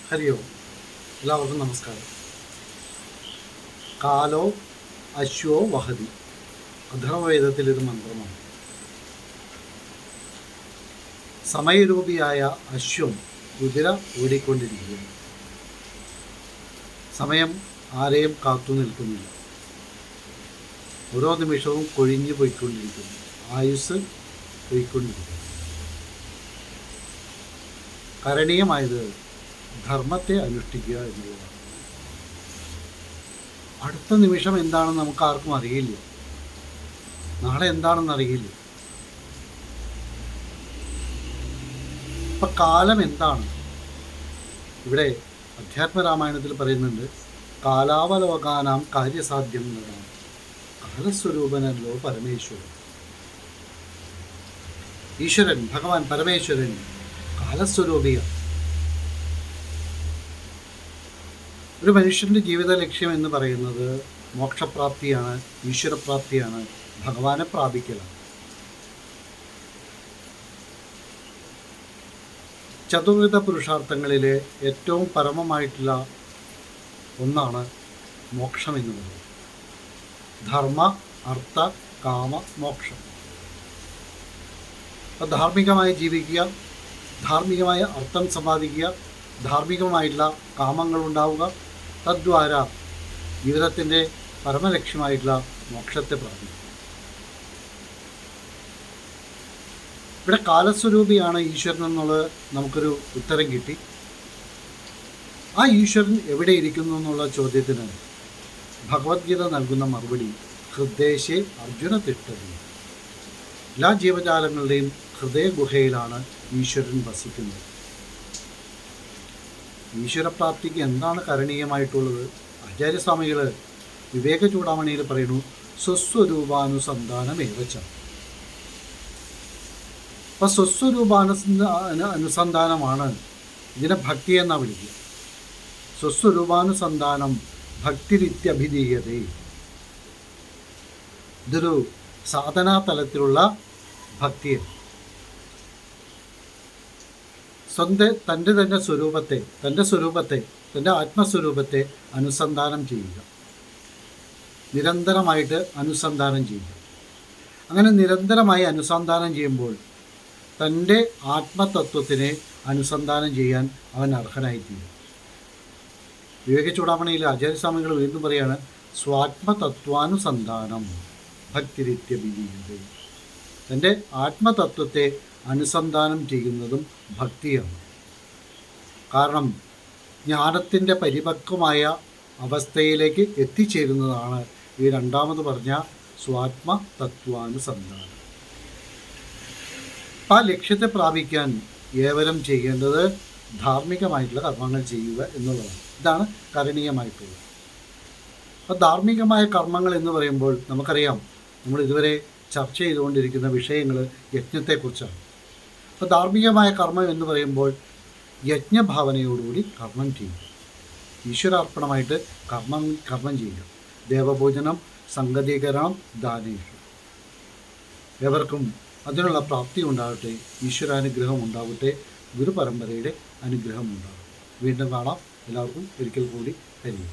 ഹരി ഓം. എല്ലാവർക്കും നമസ്കാരം. കാലോ അശ്വോ വഹതി, അഥർവവേദത്തിലൊരു മന്ത്രമാണ്. സമയരൂപിയായ അശ്വം കുതിര ഓടിക്കൊണ്ടിരിക്കുന്നു. സമയം ആരെയും കാത്തു നിൽക്കുന്നില്ല. ഓരോ നിമിഷവും കൊഴിഞ്ഞു പോയിക്കൊണ്ടിരിക്കുന്നു. ആയുസ് പോയിക്കൊണ്ടിരിക്കുന്നു. കരണീയമായത് ധർമ്മത്തെ അനുഷ്ഠിക്കുക എന്നുള്ളതാണ്. അടുത്ത നിമിഷം എന്താണെന്ന് നമുക്ക് ആർക്കും അറിയില്ല. നാളെ എന്താണെന്ന് അറിയില്ല. ഇപ്പം കാലം എന്താണ്? ഇവിടെ അധ്യാത്മരാമായണത്തിൽ പറയുന്നുണ്ട്, കാലാവലോകാനാം കാര്യസാധ്യം എന്നതാണ്. കാലസ്വരൂപനല്ലോ പരമേശ്വരൻ. ഈശ്വരൻ, ഭഗവാൻ പരമേശ്വരൻ കാലസ്വരൂപിയാണ്. ഒരു മനുഷ്യൻ്റെ ജീവിത ലക്ഷ്യം എന്ന് പറയുന്നത് മോക്ഷപ്രാപ്തിയാണ്, ഈശ്വരപ്രാപ്തിയാണ്, ഭഗവാനെ പ്രാപിക്കലാണ്. ചതുർവിധ പുരുഷാർത്ഥങ്ങളിലെ ഏറ്റവും പരമമായിട്ടുള്ള ഒന്നാണ് മോക്ഷം എന്ന് പറയുന്നത്. ധർമ്മ, അർത്ഥ, കാമ, മോക്ഷം. അപ്പം ധാർമ്മികമായി ജീവിക്കുക, ധാർമ്മികമായ അർത്ഥം സമ്പാദിക്കുക, ധാർമ്മികമായിട്ടുള്ള കാമങ്ങൾ ഉണ്ടാവുക, തദ്വാര ജീവിതത്തിൻ്റെ പരമലക്ഷ്യമായിട്ടുള്ള മോക്ഷത്തെ പ്രാപിക്കും. ഇവിടെ കാലസ്വരൂപിയാണ് ഈശ്വരൻ എന്നുള്ളത് നമുക്കൊരു ഉത്തരം കിട്ടി. ആ ഈശ്വരൻ എവിടെ ഇരിക്കുന്നു എന്നുള്ള ചോദ്യത്തിന് ഭഗവത്ഗീത നൽകുന്ന മറുപടി ഹൃദയശേ അർജുന തിഷ്ഠതി. എല്ലാ ജീവജാലങ്ങളുടെയും ഹൃദയ ഗുഹയിലാണ് ഈശ്വരൻ വസിക്കുന്നത്. ഈശ്വരപ്രാപ്തിക്ക് എന്താണ് കരണീയമായിട്ടുള്ളത്? ആചാര്യസ്വാമികൾ വിവേക ചൂടാമണിയിൽ പറയുന്നു, സ്വസ്വരൂപാനുസന്ധാനമേവച്ച. അപ്പം സ്വസ്വരൂപാനുസന്ധാനമാണ് ഇതിനെ ഭക്തി എന്നാണ് വിളിക്കുക. സ്വസ്വരൂപാനുസന്ധാനം ഭക്തിരിത്യഭിധീയതേ. ഇതൊരു സാധനാതലത്തിലുള്ള ഭക്തിയാണ്. തൻ്റെ സ്വരൂപത്തെ തൻ്റെ ആത്മസ്വരൂപത്തെ അനുസന്ധാനം ചെയ്യുക, നിരന്തരമായിട്ട് അനുസന്ധാനം ചെയ്യുക. അങ്ങനെ നിരന്തരമായി അനുസന്ധാനം ചെയ്യുമ്പോൾ തൻ്റെ ആത്മതത്വത്തിനെ അനുസന്ധാനം ചെയ്യാൻ അവൻ അർഹനായിത്തീരും. വിവേക ചൂടാമണിയിൽ ആചാര്യസ്വാമികൾ വീണ്ടും പറയാണ്, സ്വാത്മതത്വാനുസന്ധാനം ഭക്തിരിത്യഭിധീയതേ. തൻ്റെ ആത്മതത്വത്തെ അനുസന്ധാനം ചെയ്യുന്നതും ഭക്തിയാണ്. കാരണം ജ്ഞാനത്തിൻ്റെ പരിപക്വമായ അവസ്ഥയിലേക്ക് എത്തിച്ചേരുന്നതാണ് ഈ രണ്ടാമത് പറഞ്ഞ സ്വാത്മതത്വാനുസന്ധാനം. ആ ലക്ഷ്യത്തെ പ്രാപിക്കാൻ ഏവരും ചെയ്യേണ്ടത് ധാർമ്മികമായിട്ടുള്ള കർമ്മങ്ങൾ ചെയ്യുക എന്നുള്ളതാണ്. ഇതാണ് കരണീയമായിട്ടുള്ളത്. അപ്പോൾ ധാർമ്മികമായ കർമ്മങ്ങൾ എന്ന് പറയുമ്പോൾ നമുക്കറിയാം, നമ്മൾ ഇതുവരെ ചർച്ച ചെയ്തുകൊണ്ടിരിക്കുന്ന വിഷയങ്ങൾ യജ്ഞത്തെക്കുറിച്ചാണ്. അപ്പോൾ ധാർമ്മികമായ കർമ്മം എന്ന് പറയുമ്പോൾ യജ്ഞഭാവനയോടുകൂടി കർമ്മം ചെയ്യുക, ഈശ്വരാർപ്പണമായിട്ട് കർമ്മം ചെയ്യുക. ദേവഭോജനം, സംഗതീകരണം, ദാനേഷു. എവർക്കും അതിനുള്ള പ്രാപ്തി ഉണ്ടാകട്ടെ, ഈശ്വരാനുഗ്രഹം ഉണ്ടാകട്ടെ, ഗുരുപരമ്പരയുടെ അനുഗ്രഹം ഉണ്ടാകും. വീണ്ടും കാണാം. എല്ലാവർക്കും ഒരിക്കൽ കൂടി ഹരി.